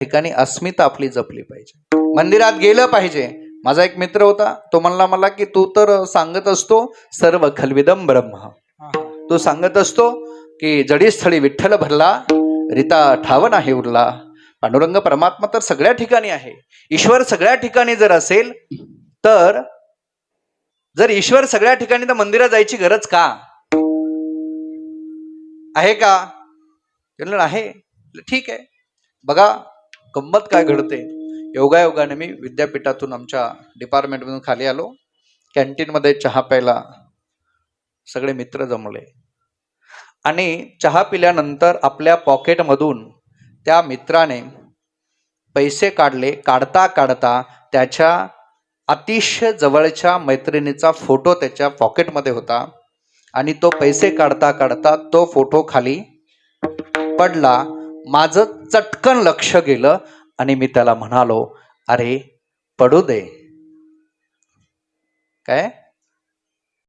ठिकाणी अस्मिता आपली जपली पाहिजे, मंदिरात गेलं पाहिजे. माझा एक मित्र होता, तो म्हणला मला की तू तर सांगत असतो सर्व खलविदम ब्रह्म, तो सांगत असतो की जडी स्थळी विठ्ठल भरला, रीता ठाव नाही उरला. पांडुरंग परमात्मा तर सगळ्या ठिकाणी आहे. ईश्वर सगळ्या ठिकाणी जर असेल तर, जर ईश्वर सगळ्या ठिकाणी तर मंदिरात जायची गरज का आहे का? आहे. ठीक आहे. बघा गंमत काय घडते. योगायोगाने मी विद्यापीठातून आमच्या डिपार्टमेंटमधून खाली आलो. कॅन्टीनमध्ये चहा प्यायला सगळे मित्र जमले आणि चहा पिल्यानंतर आपल्या पॉकेटमधून त्या मित्राने पैसे काढले. काढता काढता त्याच्या अतिशय जवळच्या मैत्रिणीचा फोटो त्याच्या पॉकेटमध्ये होता आणि तो पैसे काढता काढता तो फोटो खाली पडला. माझं चटकन लक्ष गेलं आणि मी त्याला म्हणालो, अरे पडू दे. काय